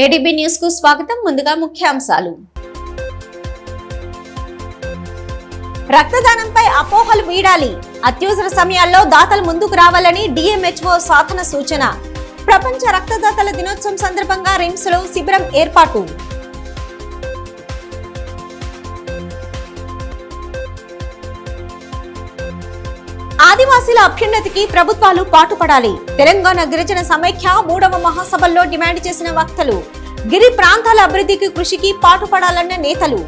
ADB news కు స్వాగతం. ముందుగా ముఖ్యాంశాలు. రక్తదానంపై అపోహలు వీడాలి. అత్యవసర సమయాల్లో దాతలు ముందుకు రావాలని డిఎంహెచ్ఓ సాధన సూచన. ప్రపంచ రక్తదాతల దినోత్సవం సందర్భంగా రిమ్స్ లో శిబిరం ఏర్పాటు. ఆదివాసీల అభ్యున్నతికి ప్రభుత్వాలు పాటుపడాలి. తెలంగాణ గిరిజన సమైక్య 3వ మహాసభల్లో డిమాండ్ చేసిన వక్తలు. గిరి ప్రాంతాల అభివృద్ధికి కృషికి పాటుపడాలన్న నేతలు.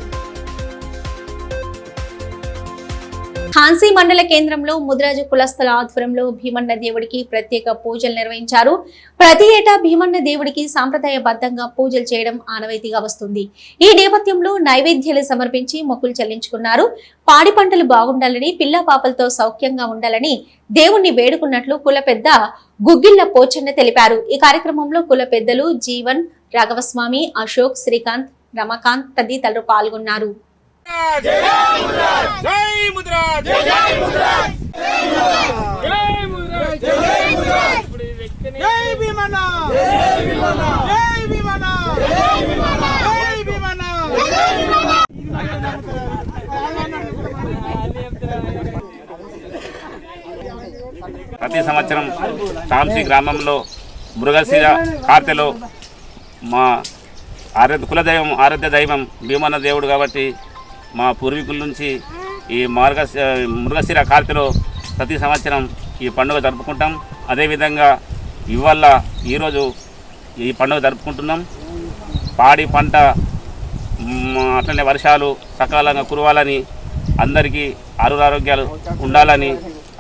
హాన్సీ మండల కేంద్రంలో ముదిరాజు కులస్తుల ఆధ్వర్యంలో భీమన్న దేవుడికి ప్రత్యేక పూజలు నిర్వహించారు. ప్రతి ఏటా భీమన్న దేవుడికి సాంప్రదాయబద్ధంగా పూజలు చేయడం ఆనవాయితీగా వస్తుంది. ఈ నేపథ్యంలో నైవేద్యాలు సమర్పించి మొక్కులు చెల్లించుకున్నారు. పాడి పంటలు బాగుండాలని, పిల్ల పాపలతో సౌఖ్యంగా ఉండాలని దేవుణ్ణి వేడుకున్నట్లు కుల పెద్ద గుగ్గిళ్ల పోచన్న తెలిపారు. ఈ కార్యక్రమంలో కుల పెద్దలు జీవన్, రాఘవస్వామి, అశోక్, శ్రీకాంత్, రమకాంత్ తదితరులు పాల్గొన్నారు. ప్రతి సంవత్సరం తాంసీ గ్రామంలో మృగశిర కార్తెలో మా కులదైవం ఆరాధ్య దైవం భీమన్న దేవుడు కాబట్టి మా పూర్వీకుల నుంచి ఈ మృగశిర కార్తెలో ప్రతి సంవత్సరం ఈ పండుగ జరుపుకుంటాం. అదేవిధంగా ఇవాళ ఈరోజు ఈ పండుగ జరుపుకుంటున్నాం. పాడి పంట అట్లనే వర్షాలు సకాలంగా కురవాలని, అందరికీ ఆరోగ్యాలు ఉండాలని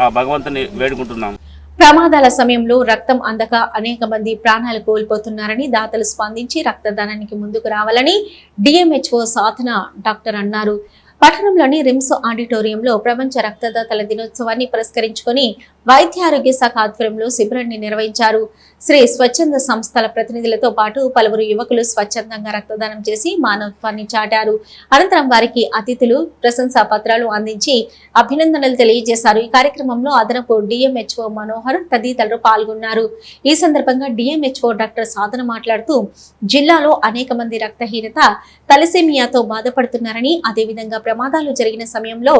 ఆ భగవంతుని వేడుకుంటున్నాం. ప్రమాదాల సమయంలో రక్తం అందక అనేక మంది ప్రాణాలు కోల్పోతున్నారని దాతలు స్పందించి రక్తదానానికి ముందుకు రావాలని డిఎంహెచ్ఓ సాధన డాక్టర్ అన్నారు. పట్టణంలోని రిమ్స్ ఆడిటోరియంలో ప్రపంచ రక్తదాతల దినోత్సవాన్ని పురస్కరించుకొని వైద్య ఆరోగ్య శాఖ ఆధ్వర్యంలో శిబిరాన్ని నిర్వహించారు. శ్రీ స్వచ్ఛంద సంస్థల ప్రతినిధులతో పాటు పలువురు యువకులు స్వచ్ఛందంగా రక్తదానం చేసి మానవత్వాన్ని చాటారు. అనంతరం వారికి అతిథులు ప్రశంసా పత్రాలు అందించి అభినందనలు తెలియజేశారు. ఈ కార్యక్రమంలో అదనపు డిఎంహెచ్ఓ మనోహర్ తదితరులు పాల్గొన్నారు. ఈ సందర్భంగా డిఎంహెచ్ఓ డాక్టర్ సాధన మాట్లాడుతూ జిల్లాలో అనేక మంది రక్తహీనత, తలసేమియాతో బాధపడుతున్నారని, అదేవిధంగా ప్రమాదాలు జరిగిన సమయంలో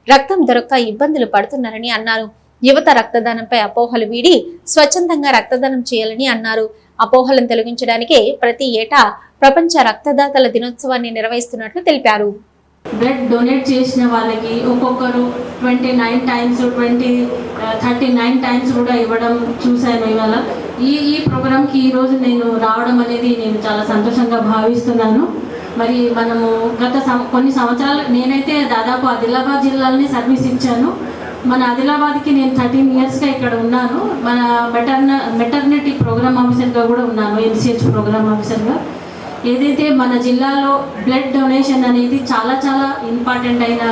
రక్తం దొరక్క ఇబ్బందులు పడుతున్నారని అన్నారు. యువత రక్తదానంపై అపోహలు వీడి స్వచ్ఛందంగా రక్తదానం చేయాలని అన్నారు. అపోహలను తొలగించడానికే ప్రతి ఏటా ప్రపంచ రక్తదాతల దినోత్సవాన్ని నిర్వహిస్తున్నట్లు తెలిపారు. బ్లడ్ డొనేట్ చేసిన వాళ్ళకి ఒక్కొక్కరు 29 టైమ్స్ 39 టైమ్స్ కూడా ఇవ్వడం చూశాను. ఇవాళ ఈ ప్రోగ్రామ్కి ఈరోజు నేను రావడం అనేది నేను చాలా సంతోషంగా భావిస్తున్నాను. మరి మనము కొన్ని సంవత్సరాలు నేనైతే దాదాపు ఆదిలాబాద్ జిల్లాలోనే సర్వీస్ ఇచ్చాను. మన ఆదిలాబాద్కి నేను 13 ఇయర్స్గా ఇక్కడ ఉన్నాను. మన మెటర్నిటీ ప్రోగ్రామ్ ఆఫీసర్గా కూడా ఉన్నాను, ఎంసీహెచ్ ప్రోగ్రామ్ ఆఫీసర్గా. ఏదైతే మన జిల్లాలో బ్లడ్ డొనేషన్ అనేది చాలా చాలా ఇంపార్టెంట్ అయిన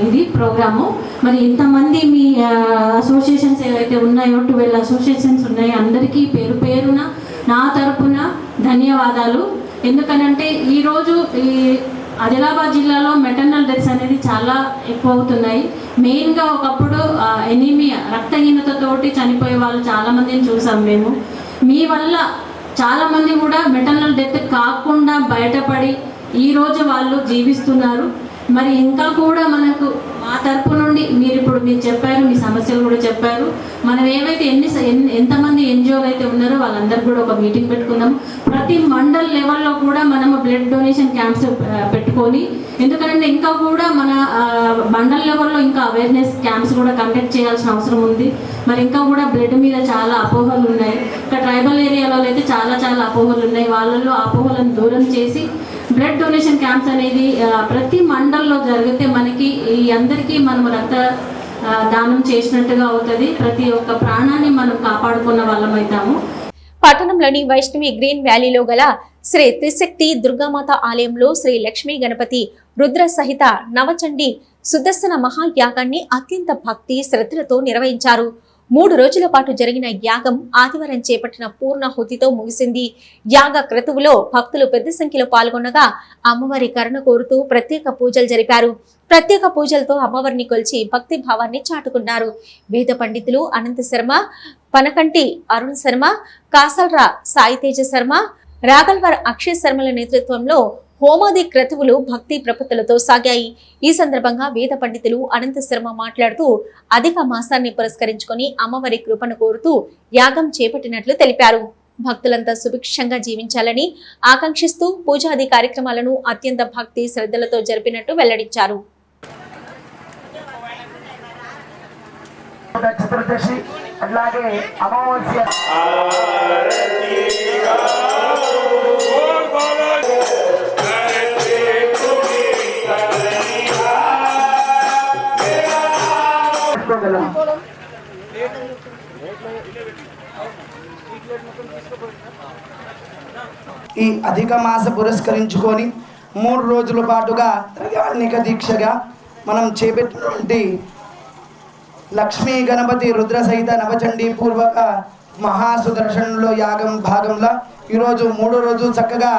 ఇది ప్రోగ్రాము. మరి ఇంతమంది మీ అసోసియేషన్స్ ఏవైతే ఉన్నాయో 12 అసోసియేషన్స్ ఉన్నాయి, అందరికీ పేరు పేరున నా తరపున ధన్యవాదాలు. ఎందుకనంటే ఈరోజు ఈ ఆదిలాబాద్ జిల్లాలో మెటర్నల్ డెత్స్ అనేది చాలా ఎక్కువ అవుతున్నాయి. మెయిన్గా ఒకప్పుడు ఎనీమియా, రక్తహీనతతోటి చనిపోయే వాళ్ళు చాలామందిని చూసాం మేము. మీ వల్ల చాలామంది కూడా మెటర్నల్ డెత్ కాకుండా బయటపడి ఈరోజు వాళ్ళు జీవిస్తున్నారు. మరి ఇంకా కూడా మనకు మా తరపు నుండి మీరు చెప్పారు, మీ సమస్యలు కూడా చెప్పారు. మనం ఏవైతే ఎంతమంది ఎన్జిఓలు అయితే ఉన్నారో వాళ్ళందరూ కూడా ఒక మీటింగ్ పెట్టుకుందాం. ప్రతి మండల్ లెవెల్లో కూడా మనము బ్లడ్ డొనేషన్ క్యాంప్స్ పెట్టుకొని, ఎందుకంటే ఇంకా కూడా మన మండల్ లెవెల్లో ఇంకా అవేర్నెస్ క్యాంప్స్ కూడా కండక్ట్ చేయాల్సిన అవసరం ఉంది. మరి ఇంకా కూడా బ్లడ్ మీద చాలా అపోహలు ఉన్నాయి. ఇంకా ట్రైబల్ ఏరియాలో అయితే చాలా చాలా అపోహలు ఉన్నాయి. వాళ్ళల్లో అపోహలను దూరం చేసి బ్లడ్ డొనేషన్ క్యాంప్స్ అనేది ప్రతి మండల్లో జరిగితే మనకి ఈ అందరికీ మనం రక్త దానం చేసినట్టుగా అవుతుంది. ప్రతి ఒక్క ప్రాణాన్ని మనం కాపాడుకున్న వాళ్ళం అవుతాము. పట్టణంలోని వైష్ణవి గ్రీన్ వ్యాలీలో గల శ్రీ త్రిశక్తి దుర్గామాత ఆలయంలో శ్రీ లక్ష్మీ గణపతి రుద్ర సహిత నవచండి సుదర్శన మహాయాగాన్ని అత్యంత భక్తి శ్రద్ధలతో నిర్వహించారు. 3 రోజుల పాటు జరిగిన యాగం ఆదివారం చేపట్టిన పూర్ణాహుతితో ముగిసింది. యాగ క్రతువులో భక్తులు పెద్ద సంఖ్యలో పాల్గొనగా అమ్మవారి కరుణ కోరుతూ ప్రత్యేక పూజలు జరిపారు. ప్రత్యేక పూజలతో అమ్మవారిని కొలిచి భక్తి భావాన్ని చాటుకున్నారు. వేద పండితులు అనంత శర్మ, పనకంటి అరుణ్ శర్మ, కాసల్రా సాయితేజ శర్మ, రాగల్వర్ అక్షయ్ శర్మల నేతృత్వంలో హోమాది క్రతువులు భక్తి ప్రపత్తులతో సాగాయి. ఈ సందర్భంగా వేద పండితులు అనంత శర్మ మాట్లాడుతూ అధిక మాసాన్ని పురస్కరించుకొని అమ్మవారి కృపను కోరుతూ యాగం చేపట్టినట్లు తెలిపారు. భక్తులంతా సుభిక్షంగా జీవించాలని ఆకాంక్షిస్తూ పూజాది కార్యక్రమాలను అత్యంత భక్తి శ్రద్ధలతో జరిపినట్టు వెల్లడించారు. చతుర్దశి అట్లాగే అమావాస్య ఈ అధిక మాస పురస్కరించుకొని 3 రోజుల పాటుగా త్రైయాణిక దీక్షగా మనం చేపట్టినటువంటి లక్ష్మీ గణపతి రుద్ర సహిత నవచండీ పూర్వక మహాసుదర్శనంలో యాగం భాగంలో ఈరోజు 3వ రోజు చక్కగా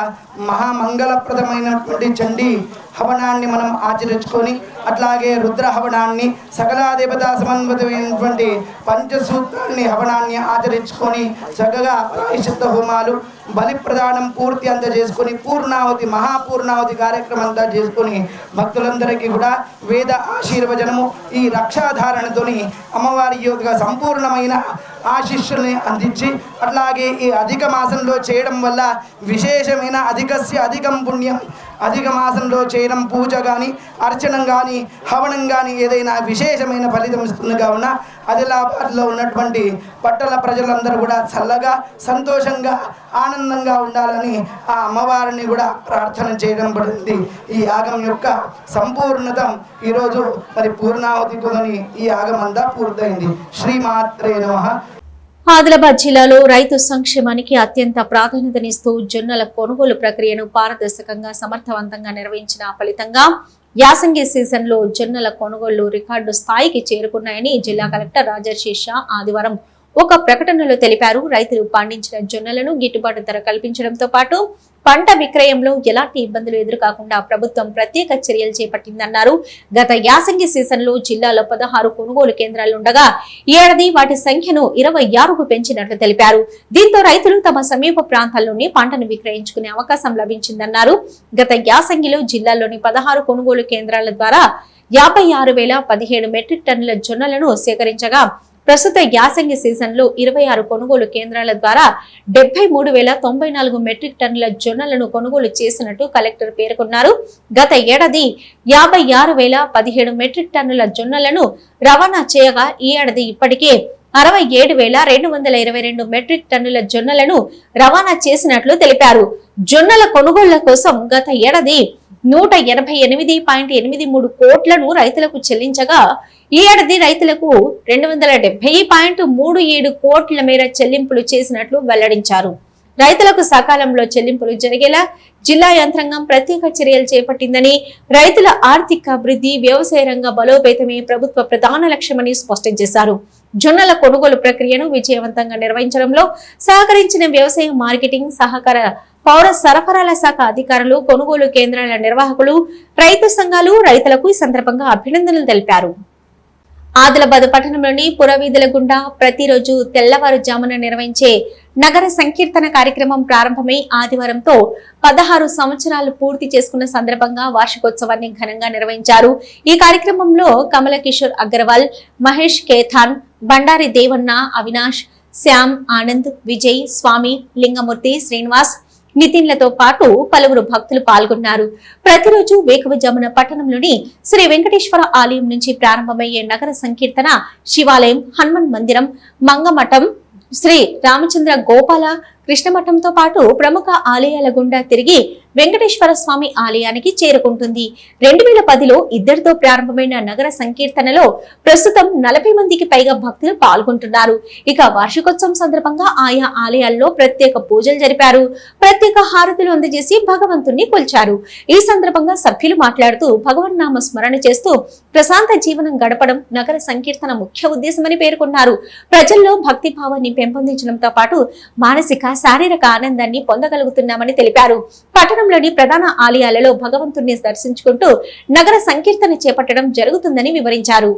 మహామంగళప్రదమైనటువంటి చండీ హవనాన్ని మనం ఆచరించుకొని అట్లాగే రుద్ర హవనాన్ని సకల దేవతా సమన్వితమైనటువంటి పంచసూత్రాన్ని హవనాన్ని ఆచరించుకొని చక్కగా ప్రాయశ్చిత్త హోమాలు బలి ప్రదానం పూర్తి అంతా చేసుకొని పూర్ణాహుతి మహాపూర్ణాహుతి కార్యక్రమం అంతా చేసుకొని భక్తులందరికీ కూడా వేద ఆశీర్వచనము ఈ రక్షాధారణతోని అమ్మవారి యొక్క సంపూర్ణమైన ఆశీస్సుల్ని అందించి అట్లాగే ఈ అధిక మాసంలో చేయడం వల్ల విశేషమైన అధికస్య అధికం పుణ్యం అధిక మాసంలో చేయడం పూజ కానీ అర్చనం కానీ హవనం కానీ ఏదైనా విశేషమైన ఫలితం ఇస్తుంది కావున ఆదిలాబాద్లో ఉన్నటువంటి పట్టణ ప్రజలందరూ కూడా చల్లగా సంతోషంగా ఆనందంగా ఉండాలని ఆ అమ్మవారిని కూడా ప్రార్థన చేయడం పడింది. ఈ యాగం యొక్క సంపూర్ణత ఈరోజు మరి పూర్ణావతితోని ఈ యాగం అంతా పూర్తయింది. శ్రీమాత్రే నమః. ఆదిలాబాద్ జిల్లాలో రైతు సంక్షేమానికి అత్యంత ప్రాధాన్యతనిస్తూ జొన్నల కొనుగోలు ప్రక్రియను పారదర్శకంగా సమర్థవంతంగా నిర్వహించిన ఫలితంగా యాసంగి సీజన్లో జొన్నల కొనుగోళ్లు రికార్డు స్థాయికి చేరుకున్నాయని జిల్లా కలెక్టర్ రాజర్షి షా ఆదివారం ఒక ప్రకటనలో తెలిపారు. రైతులు పండించిన జొన్నలను గిట్టుబాటు ధర కల్పించడంతో పాటు పంట విక్రయంలో ఎలాంటి ఇబ్బందులు ఎదురుకాకుండా ప్రభుత్వం ప్రత్యేక చర్యలు చేపట్టిందన్నారు. గత యాసంగి సీజన్లో జిల్లాలో 16 కొనుగోలు కేంద్రాలుండగా ఈ ఏడాది వాటి సంఖ్యను 26కు పెంచినట్లు తెలిపారు. దీంతో రైతులు తమ సమీప ప్రాంతాల్లోని పంటను విక్రయించుకునే అవకాశం లభించిందన్నారు. గత యాసంగిలో జిల్లాలోని 16 కొనుగోలు కేంద్రాల ద్వారా 56,017 మెట్రిక్ టన్నుల జొన్నలను సేకరించగా ప్రస్తుత యాసంగి సీజన్లో 26 కొనుగోలు కేంద్రాల ద్వారా 73,094 మెట్రిక్ టన్నుల జొన్నలను కొనుగోలు చేసినట్టు కలెక్టర్ పేర్కొన్నారు. గత ఏడాది 56,017 మెట్రిక్ టన్నుల జొన్నలను రవాణా చేయగా ఈ ఏడాది ఇప్పటికే 67,222 మెట్రిక్ టన్నుల జొన్నలను రవాణా చేసినట్లు తెలిపారు. జొన్నల కొనుగోళ్ల కోసం గత ఏడాది 188.83 కోట్లను రైతులకు చెల్లించగా ఈ ఏడాది రైతులకు 270.37 కోట్ల మేర చెల్లింపులు చేసినట్లు వెల్లడించారు. రైతులకు సకాలంలో చెల్లింపులు జరిగేలా జిల్లా యంత్రాంగం ప్రత్యేక చర్యలు చేపట్టిందని, రైతుల ఆర్థిక అభివృద్ధి, వ్యవసాయ రంగ బలోపేతమే ప్రభుత్వ ప్రధాన లక్ష్యమని స్పష్టం చేశారు. జొన్నల కొనుగోలు ప్రక్రియను విజయవంతంగా నిర్వహించడంలో సహకరించిన వ్యవసాయ మార్కెటింగ్, సహకార, పౌర సరఫరాల శాఖ అధికారులు, కొనుగోలు కేంద్రాల నిర్వాహకులు, రైతు సంఘాలు రైతులకు ఈ సందర్భంగా అభినందనలు తెలిపారు. ఆదిలాబాద్ పట్టణంలోని పురవీధుల గుండా ప్రతిరోజు తెల్లవారుజామున నిర్వహించే నగర సంకీర్తన కార్యక్రమం ప్రారంభమై ఆదివారంతో 16 సంవత్సరాలు పూర్తి చేసుకున్న సందర్భంగా వార్షికోత్సవాన్ని ఘనంగా నిర్వహించారు. ఈ కార్యక్రమంలో కమల కిషోర్ అగర్వాల్, మహేష్ కేథాన్, బండారి దేవన్న, అవినాష్, శ్యామ్, ఆనంద్, విజయ్, స్వామి, లింగమూర్తి, శ్రీనివాస్, నితిన్లతో పాటు పలువురు భక్తులు పాల్గొన్నారు. ప్రతిరోజు వేకువజామున పట్టణంలోని శ్రీ వెంకటేశ్వర ఆలయం నుంచి ప్రారంభమయ్యే నగర సంకీర్తన శివాలయం, హనుమాన్ మందిరం, మంగమఠం, శ్రీ రామచంద్ర గోపాల కృష్ణమఠంతో పాటు ప్రముఖ ఆలయాల గుండా తిరిగి వెంకటేశ్వర స్వామి ఆలయానికి చేరుకుంటుంది. 2010లో ఇద్దరితో ప్రారంభమైన నగర సంకీర్తనలో ప్రస్తుతం 40 మందికి పైగా భక్తులు పాల్గొంటున్నారు. ఇక వార్షికోత్సవం సందర్భంగా ఆయా ఆలయాల్లో ప్రత్యేక పూజలు జరిపారు. ప్రత్యేక హారతులు అందజేసి భగవంతుణ్ణి కొల్చారు. ఈ సందర్భంగా సభ్యులు మాట్లాడుతూ భగవన్నామ స్మరణ చేస్తూ ప్రశాంత జీవనం గడపడం నగర సంకీర్తన ముఖ్య ఉద్దేశమని పేర్కొన్నారు. ప్రజల్లో భక్తి భావాన్ని పెంపొందించడంతో పాటు మానసిక, శారీరక ఆనందాన్ని పొందగలుగుతున్నామని తెలిపారు. పట్టణంలోని ప్రధాన ఆలయాలలో భగవంతుణ్ణి దర్శించుకుంటూ నగర సంకీర్తన చేపట్టడం జరుగుతుందని వివరించారు.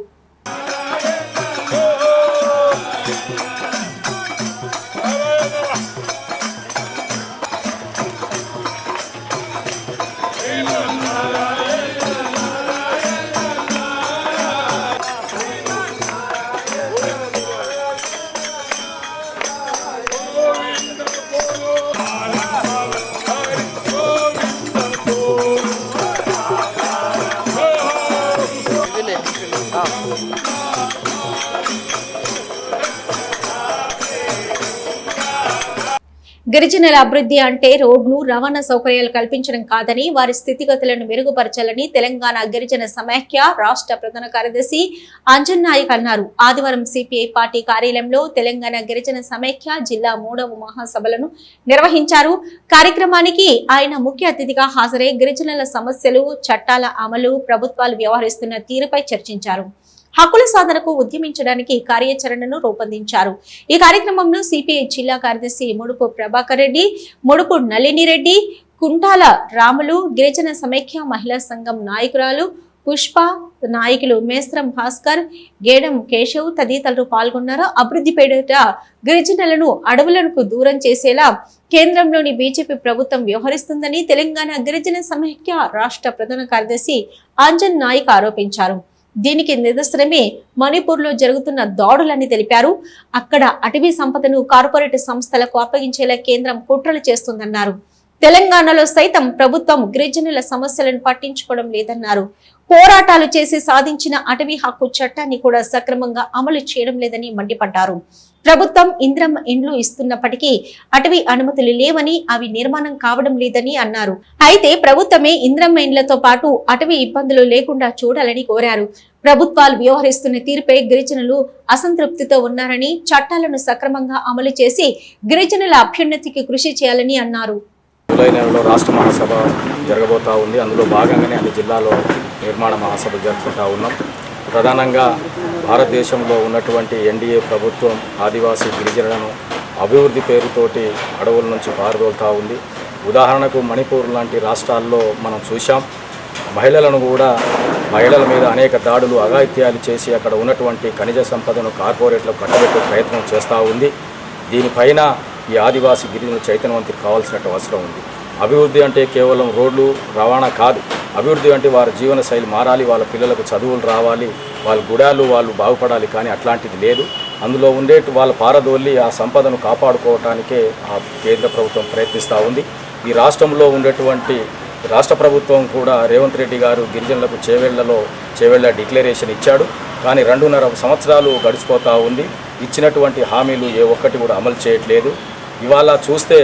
గిరిజనుల అభివృద్ధి అంటే రోడ్లు, రవాణా సౌకర్యాలు కల్పించడం కాదని, వారి స్థితిగతులను మెరుగుపరచాలని తెలంగాణ గిరిజన సమైక్య రాష్ట్ర ప్రధాన కార్యదర్శి అంజన్ నాయక్ అన్నారు. ఆదివారం సిపిఐ పార్టీ కార్యాలయంలో తెలంగాణ గిరిజన సమైక్య జిల్లా 3వ మహాసభలను నిర్వహించారు. కార్యక్రమానికి ఆయన ముఖ్య అతిథిగా హాజరై గిరిజనుల సమస్యలు, చట్టాల అమలు, ప్రభుత్వాలు వ్యవహరిస్తున్న తీరుపై చర్చించారు. హక్కుల సాధనకు ఉద్యమించడానికి కార్యాచరణను రూపొందించారు. ఈ కార్యక్రమంలో సిపిఐ జిల్లా కార్యదర్శి ముడుపు ప్రభాకర్ రెడ్డి, ముడుపు నళిని రెడ్డి, కుంటాల రాములు, గిరిజన సమైక్య మహిళా సంఘం నాయకురాలు పుష్ప, నాయకులు మేస్త్రం భాస్కర్, గేడం కేశవ్ తదితరులు పాల్గొన్నారు. అభివృద్ధి పేరిట గిరిజనులను అడవులకు దూరం చేసేలా కేంద్రంలోని బీజేపీ ప్రభుత్వం వ్యవహరిస్తుందని తెలంగాణ గిరిజన సమైక్య రాష్ట్ర ప్రధాన కార్యదర్శి అంజన్ నాయక్ ఆరోపించారు. దీనికి నిదర్శనమే మణిపూర్ లో జరుగుతున్న దాడులని తెలిపారు. అక్కడ అటవీ సంపదను కార్పొరేట్ సంస్థలకు అప్పగించేలా కేంద్రం కుట్రలు చేస్తుందన్నారు. తెలంగాణలో సైతం ప్రభుత్వం గిరిజనుల సమస్యలను పట్టించుకోవడం లేదన్నారు. పోరాటాలు చేసి సాధించిన అటవీ హక్కు చట్టాన్ని కూడా సక్రమంగా అమలు చేయడం లేదని మండిపడ్డారు. ప్రభుత్వం ఇంద్రమ్మ ఇండ్లు ఇస్తున్నప్పటికీ అటవీ అనుమతులు లేవని, అవి నిర్మాణం కావడం లేదని అన్నారు. అయితే ప్రభుత్వమే ఇంద్రమ్మ ఇండ్లతో పాటు అటవీ ఇబ్బందులు లేకుండా చూడాలని కోరారు. ప్రభుత్వాలు వ్యవహరిస్తున్న తీరుపై గిరిజనులు అసంతృప్తితో ఉన్నారని, చట్టాలను సక్రమంగా అమలు చేసి గిరిజనుల అభ్యున్నతికి కృషి చేయాలని అన్నారు. జూలై నెలలో రాష్ట్ర మహాసభ జరగబోతూ ఉంది. అందులో భాగంగానే అన్ని జిల్లాలో నిర్మాణ మహాసభ జరుపుకుంటూ ఉన్నాం. ప్రధానంగా భారతదేశంలో ఉన్నటువంటి ఎన్డీఏ ప్రభుత్వం ఆదివాసీ గిరిజనులను అభివృద్ధి పేరుతోటి అడవుల నుంచి పారదోలుతూ ఉంది. ఉదాహరణకు మణిపూర్ లాంటి రాష్ట్రాల్లో మనం చూసాం. మహిళల మీద అనేక దాడులు, అఘాయిత్యాలు చేసి అక్కడ ఉన్నటువంటి ఖనిజ సంపదను కార్పొరేట్లకు కట్టబెట్టే ప్రయత్నం చేస్తూ ఉంది. దీనిపైన ఈ ఆదివాసీ గిరిజనులు చైతన్యవంతులు కావాల్సిన అవసరం ఉంది. అభివృద్ధి అంటే కేవలం రోడ్లు, రవాణా కాదు. అభివృద్ధి అంటే వారి జీవన శైలి మారాలి, వాళ్ళ పిల్లలకు చదువులు రావాలి, వాళ్ళ గుడాలు వాళ్ళు బాగుపడాలి. కానీ అట్లాంటిది లేదు. అందులో వాళ్ళ పారదోలి ఆ సంపదను కాపాడుకోవటానికే ఆ కేంద్ర ప్రభుత్వం ప్రయత్నిస్తూ ఉంది. ఈ రాష్ట్రంలో ఉండేటువంటి రాష్ట్ర ప్రభుత్వం కూడా రేవంత్ రెడ్డి గారు గిరిజనులకు చేవెళ్ల డిక్లరేషన్ ఇచ్చాడు. కానీ 2.5 సంవత్సరాలు గడిచిపోతూ ఉంది. ఇచ్చినటువంటి హామీలు ఏ ఒక్కటి కూడా అమలు చేయట్లేదు. ఇవాళ చూస్తే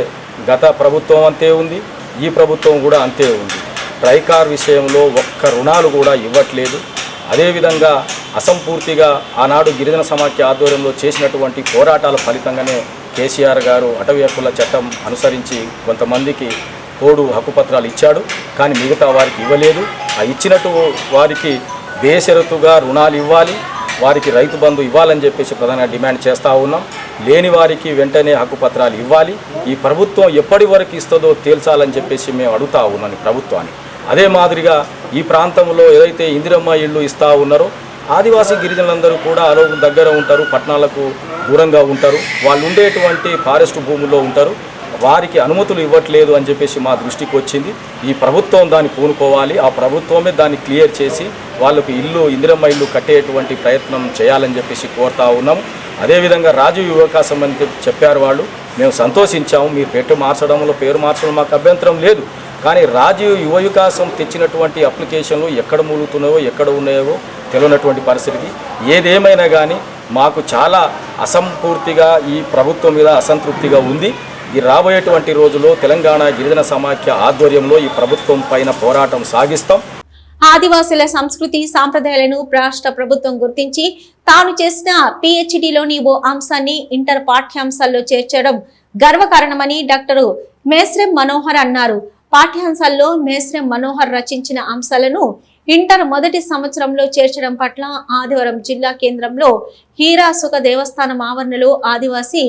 గత ప్రభుత్వం అంతే ఉంది, ఈ ప్రభుత్వం కూడా అంతే ఉంది. ట్రైకార్ విషయంలో ఒక్క రుణాలు కూడా ఇవ్వట్లేదు. అదేవిధంగా అసంపూర్తిగా ఆనాడు గిరిజన సమాఖ్య ఆధ్వర్యంలో చేసినటువంటి పోరాటాల ఫలితంగానే కేసీఆర్ గారు అటవీ హక్కుల చట్టం అనుసరించి కొంతమందికి తోడు హక్కుపత్రాలు ఇచ్చాడు. కానీ మిగతా వారికి ఇవ్వలేదు. ఆ ఇచ్చినట్టు వారికి బేషరతుగా రుణాలు ఇవ్వాలి, వారికి రైతు బంధు ఇవ్వాలని చెప్పేసి ప్రధానంగా డిమాండ్ చేస్తూ ఉన్నాం. లేని వారికి వెంటనే హక్కుపత్రాలు ఇవ్వాలి. ఈ ప్రభుత్వం ఎప్పటి వరకు ఇస్తుందో తేల్చాలని చెప్పేసి మేము అడుగుతూ ఉన్నాం ప్రభుత్వాన్ని. అదే మాదిరిగా ఈ ప్రాంతంలో ఏదైతే ఇందిరమ్మ ఇళ్ళు ఇస్తూ ఉన్నారో ఆదివాసీ గిరిజనులందరూ కూడా దగ్గర ఉంటారు, పట్టణాలకు దూరంగా ఉంటారు. వాళ్ళు ఉండేటువంటి ఫారెస్ట్ భూముల్లో ఉంటారు. వారికి అనుమతులు ఇవ్వట్లేదు అని చెప్పేసి మా దృష్టికి వచ్చింది. ఈ ప్రభుత్వం దాన్ని పూనుకోవాలి. ఆ ప్రభుత్వమే దాన్ని క్లియర్ చేసి వాళ్ళకు ఇందిరమ్మ ఇల్లు కట్టేటువంటి ప్రయత్నం చేయాలని చెప్పేసి కోరుతా ఉన్నాము. అదేవిధంగా రాజీవ్ యువకాశం అని చెప్పారు వాళ్ళు. మేము సంతోషించాము. మీరు పేరు మార్చడం మాకు అభ్యంతరం లేదు. కానీ రాజీవ్ యువ వికాసం తెచ్చినటువంటి అప్లికేషన్లు ఎక్కడ మూలుగుతున్నాయో, ఎక్కడ ఉన్నాయో తెలియనటువంటి పరిస్థితి. ఏదేమైనా కానీ మాకు చాలా అసంపూర్తిగా ఈ ప్రభుత్వం మీద అసంతృప్తిగా ఉంది. ఈ రాబోయేటువంటి రోజుల్లో తెలంగాణ గిరిజన సమాఖ్య ఆధ్వర్యంలో ఈ ప్రభుత్వం పైన పోరాటం సాగిస్తాం. ఆదివాసుల సంస్కృతి సాంప్రదాయాలను రాష్ట్ర ప్రభుత్వం గుర్తించి తాను చేసిన పిహెచ్డిలోని ఓ అంశాన్ని ఇంటర్ పాఠ్యాంశాల్లో చేర్చడం గర్వకారణమని డాక్టర్ మేస్త్రం మనోహర్ అన్నారు. పాఠ్యాంశాల్లో మేస్త్రం మనోహర్ రచించిన అంశాలను ఇంటర్ మొదటి సంవత్సరంలో చేర్చడం పట్ల ఆదివారం జిల్లా కేంద్రంలో హీరాసుక దేవస్థానం ఆవరణలో ఆదివాసీ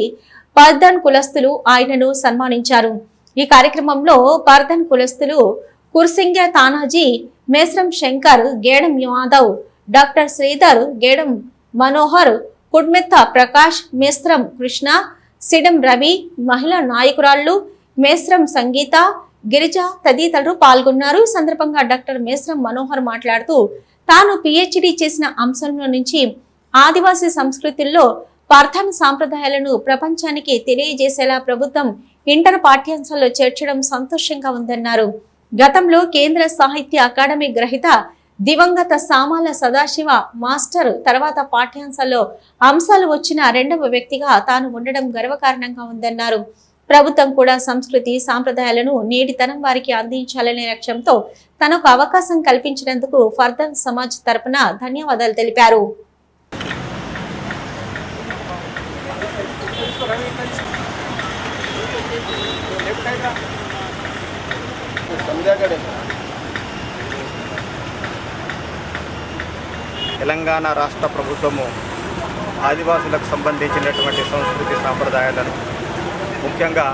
పర్ధన్ కులస్తులు ఆయనను సన్మానించారు. ఈ కార్యక్రమంలో పర్ధన్ కులస్తులు కుర్సింగ తానాజీ, మేస్రం శంకర్, గేడం యాదవ్, డాక్టర్ శ్రీధర్, గేడం మనోహర్, కుడ్మెత్త ప్రకాష్, మేస్రం కృష్ణ, సిడం రవి, మహిళా నాయకురాళ్లు మేస్రం సంగీత, గిరిజ తదితరులు పాల్గొన్నారు. ఈ సందర్భంగా డాక్టర్ మేస్రం మనోహర్ మాట్లాడుతూ తాను పిహెచ్డి చేసిన అంశంలో నుంచి ఆదివాసీ సంస్కృతుల్లో పర్ధన్ సాంప్రదాయాలను ప్రపంచానికి తెలియజేసేలా ప్రభుత్వం ఇంటర్ పాఠ్యాంశాల్లో చేర్చడం సంతోషంగా ఉందన్నారు. గతంలో కేంద్ర సాహిత్య అకాడమీ గ్రహీత దివంగత సామాల సదాశివ మాస్టర్ తర్వాత పాఠ్యాంశాల్లో అంశాలు వచ్చిన 2వ వ్యక్తిగా తాను ఉండడం గర్వకారణంగా ఉందన్నారు. ప్రభుత్వం కూడా సంస్కృతి సాంప్రదాయాలను నేటి తరం వారికి అందించాలనే లక్ష్యంతో తనకు అవకాశం కల్పించినందుకు ఫర్దాన్ సమాజ్ తరపున ధన్యవాదాలు తెలిపారు. తెలంగాణ రాష్ట్ర ప్రభుత్వము ఆదివాసులకు సంబంధించినటువంటి సంస్కృతి సాంప్రదాయాలను ముఖ్యంగా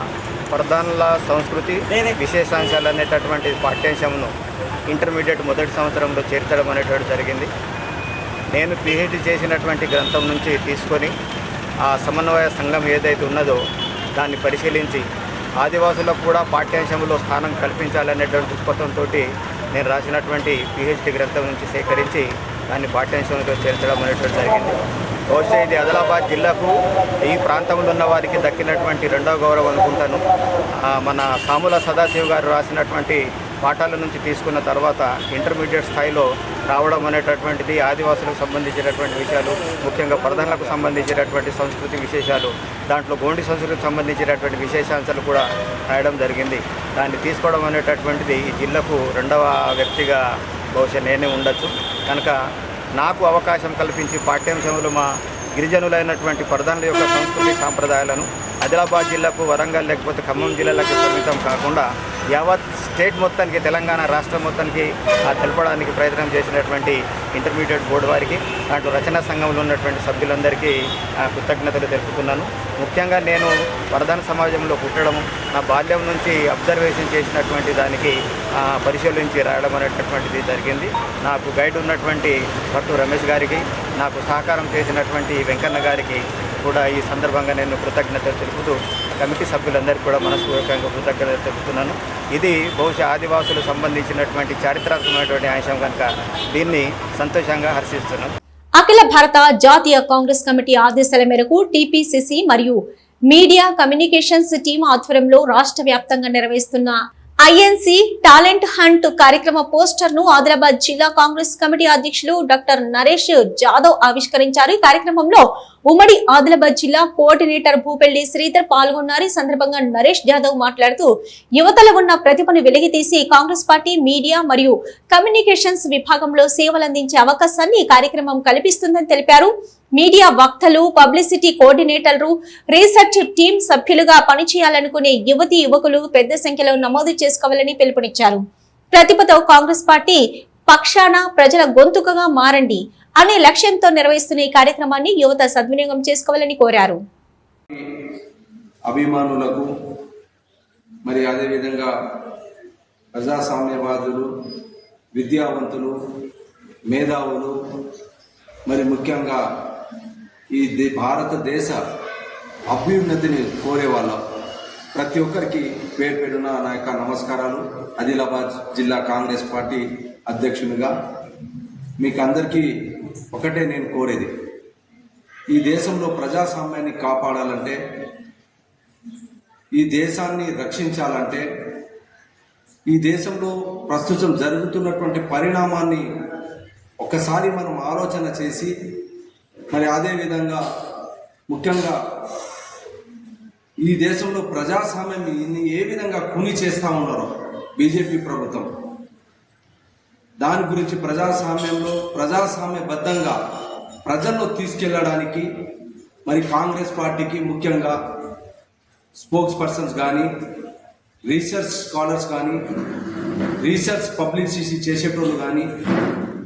ప్రధానుల సంస్కృతి విశేషాంశాలు అనేటటువంటి పాఠ్యాంశంను ఇంటర్మీడియట్ మొదటి సంవత్సరంలో చేర్చడం అనేటువంటి జరిగింది. నేను పిహెచ్డి చేసినటువంటి గ్రంథం నుంచి తీసుకొని ఆ సమన్వయ సంఘం ఏదైతే ఉన్నదో దాన్ని పరిశీలించి ఆదివాసులకు కూడా పాఠ్యాంశంలో స్థానం కల్పించాలనేటువంటి దృక్పథంతో నేను రాసినటువంటి పిహెచ్డి గ్రంథం నుంచి సేకరించి దాన్ని పాఠ్యాంశంలో చేర్చడం అనేటువంటి జరిగింది. బహుశా ఇది ఆదిలాబాద్ జిల్లాకు ఈ ప్రాంతంలో ఉన్న వారికి దక్కినటువంటి రెండవ గౌరవం అనుకుంటాను. మన సాముల సదాశివ్ గారు రాసినటువంటి పాఠాల నుంచి తీసుకున్న తర్వాత ఇంటర్మీడియట్ స్థాయిలో రావడం అనేటటువంటిది ఆదివాసులకు సంబంధించినటువంటి విషయాలు, ముఖ్యంగా ప్రధానులకు సంబంధించినటువంటి సంస్కృతి విశేషాలు, దాంట్లో గోండి సంస్కృతికి సంబంధించినటువంటి విశేషాంశాలు కూడా రాయడం జరిగింది. దాన్ని తీసుకోవడం అనేటటువంటిది ఈ జిల్లాకు రెండవ వ్యక్తిగా బహుశా నేనే ఉండొచ్చు. కనుక నాకు అవకాశం కల్పించి పాఠ్యాంశంలో మా గిరిజనులైనటువంటి ప్రధానుల యొక్క సంస్కృతి సాంప్రదాయాలను ఆదిలాబాద్ జిల్లాకు, వరంగల్ లేకపోతే ఖమ్మం జిల్లాలకు పరిమితం కాకుండా యావత్ స్టేట్ మొత్తానికి, తెలంగాణ రాష్ట్రం మొత్తానికి తెలపడానికి ప్రయత్నం చేసినటువంటి ఇంటర్మీడియట్ బోర్డు వారికి, దాంట్లో రచనా సంఘంలో ఉన్నటువంటి సభ్యులందరికీ కృతజ్ఞతలు తెలుపుతున్నాను. ముఖ్యంగా నేను ప్రధాన సమాజంలో పుట్టడం, నా బాల్యం నుంచి అబ్జర్వేషన్ చేసినటువంటి దానికి పరిశీలించి రాయడం అనేటటువంటిది జరిగింది. నాకు గైడ్ ఉన్నటువంటి భట్టు రమేష్ గారికి, నాకు సహకారం చేసినటువంటి వెంకన్న గారికి కూడా ఈ సందర్భంగా నేను కృతజ్ఞతలు తెలుపుతూ కమిటీ సభ్యులందరికీ కూడా మనస్ఫూర్తికంగా కృతజ్ఞతలు తెలుపుతున్నాను. ఇది బహుశా ఆదివాసులకు సంబంధించినటువంటి చారిత్రాత్మకమైనటువంటి అంశం కనుక దీన్ని సంతోషంగా హర్షిస్తున్నాను. అఖిల భారత జాతీయ కాంగ్రెస్ కమిటీ ఆదేశాల మేరకు టీపీసీసీ మరియు మీడియా కమ్యూనికేషన్స్ టీం ఆధ్వర్యంలో రాష్ట్ర వ్యాప్తంగా నిర్వహిస్తున్న ఐఎన్సీ టాలెంట్ హంట్ కార్యక్రమ పోస్టర్ ను ఆదిలాబాద్ జిల్లా కాంగ్రెస్ కమిటీ అధ్యక్షులు డాక్టర్ నరేష్ జాదవ్ ఆవిష్కరించారు. ఈ కార్యక్రమంలో ఉమ్మడి ఆదిలాబాద్ జిల్లా కోఆర్డినేటర్ భూపెల్లి శ్రీధర్ పాల్గొన్నారు. ఈ సందర్భంగా నరేష్ జాదవ్ మాట్లాడుతూ యువతలో ఉన్న ప్రతిభను వెలికితీసి కాంగ్రెస్ పార్టీ మీడియా మరియు కమ్యూనికేషన్స్ విభాగంలో సేవలందించే అవకాశాన్ని ఈ కార్యక్రమం కల్పిస్తుందని తెలిపారు. మీడియా వక్తలు, పబ్లిసిటీ కోఆర్డినేటర్లు, రీసెర్చ్ టీం సభ్యులుగా పనిచేయాలనుకునే యువతీ యువకులు పెద్ద సంఖ్యలో నమోదు చేసుకోవాలని పిలుపునిచ్చారు. ప్రతిభతో కాంగ్రెస్ పార్టీ పక్షాన ప్రజల గొంతుకగా మారండి అనే లక్ష్యంతో నిర్వహిస్తున్న ఈ కార్యక్రమాన్ని యువత సద్వినియోగం చేసుకోవాలని కోరారు. అభిమానులకు మరి అదేవిధంగా ప్రజాస్వామ్యవాదులు, విద్యావంతులు, మేధావులు, మరి ముఖ్యంగా ఈ భారతదేశ అభ్యున్నతిని కోరేవాళ్ళం ప్రతి ఒక్కరికి పేరు పేరున నా యొక్క నమస్కారాలు. ఆదిలాబాద్ జిల్లా కాంగ్రెస్ పార్టీ అధ్యక్షునిగా మీకు అందరికీ ఒకటే నేను కోరేది, ఈ దేశంలో ప్రజాస్వామ్యాన్ని కాపాడాలంటే, ఈ దేశాన్ని రక్షించాలంటే, ఈ దేశంలో ప్రస్తుతం జరుగుతున్నటువంటి పరిణామాన్ని ఒకసారి మనం ఆలోచన చేసి, మరి అదేవిధంగా ముఖ్యంగా ఈ దేశంలో ప్రజాస్వామ్యం ఏ విధంగా కూని చేస్తూ ఉన్నారో బీజేపీ ప్రభుత్వం, దాని గురించి ప్రజాస్వామ్యంలో ప్రజాస్వామ్యబద్ధంగా ప్రజల్లో తీసుకెళ్లడానికి మరి కాంగ్రెస్ పార్టీకి ముఖ్యంగా స్పోక్స్ పర్సన్స్ కానీ, రీసెర్చ్ స్కాలర్స్ కానీ, రీసెర్చ్ పబ్లిసిటీ చేసేటోళ్ళు కానీ,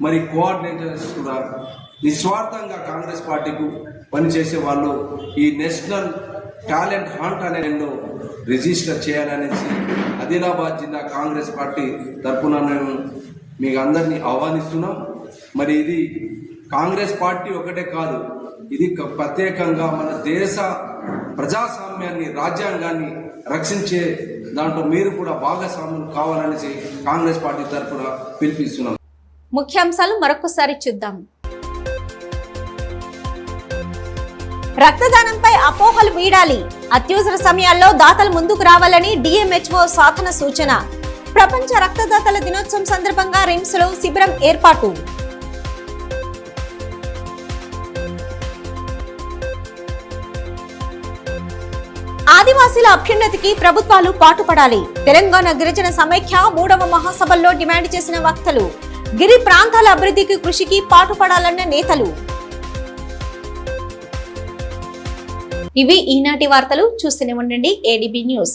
మరి కోఆర్డినేటర్స్ కూడా నిస్వార్థంగా కాంగ్రెస్ పార్టీకు పనిచేసే వాళ్ళు ఈ నేషనల్ టాలెంట్ హంట్ అనే రిజిస్టర్ చేయాలనేసి ఆదిలాబాద్ జిల్లా కాంగ్రెస్ పార్టీ తరఫున మేము మీకు అందరినీ ఆహ్వానిస్తున్నాం. మరి ఇది కాంగ్రెస్ పార్టీ ఒకటే కాదు, ఇది ప్రత్యేకంగా మన దేశ ప్రజాస్వామ్యాన్ని, రాజ్యాంగాన్ని రక్షించే దాంట్లో మీరు కూడా భాగస్వామ్యం కావాలనేసి కాంగ్రెస్ పార్టీ తరఫున పిలిపిస్తున్నాం. ముఖ్యాంశాలు మరొకసారి చూద్దాం. రక్తదానంపై అపోహలు వీడాలి, అత్యవసర సమయాల్లో దాతలు ముందుకు రావాలని డిఎంహెచ్ఓ సాధన సూచన. ప్రపంచ రక్తదాతల దినోత్సవం సందర్భంగా రిమ్స్ లో శిబిరం ఏర్పాటు. ఆదివాసీల అభ్యున్నతికి ప్రభుత్వాలు పాటుపడాలి. తెలంగాణ గిరిజన సమైక్య 3వ మహాసభల్లో డిమాండ్ చేసిన వక్తలు. గిరి ప్రాంతాల అభివృద్ధికి కృషికి పాటుపడాలన్న నేతలు. ఇవి ఈనాటి వార్తలు. చూస్తూనే ఉండండి ADB న్యూస్.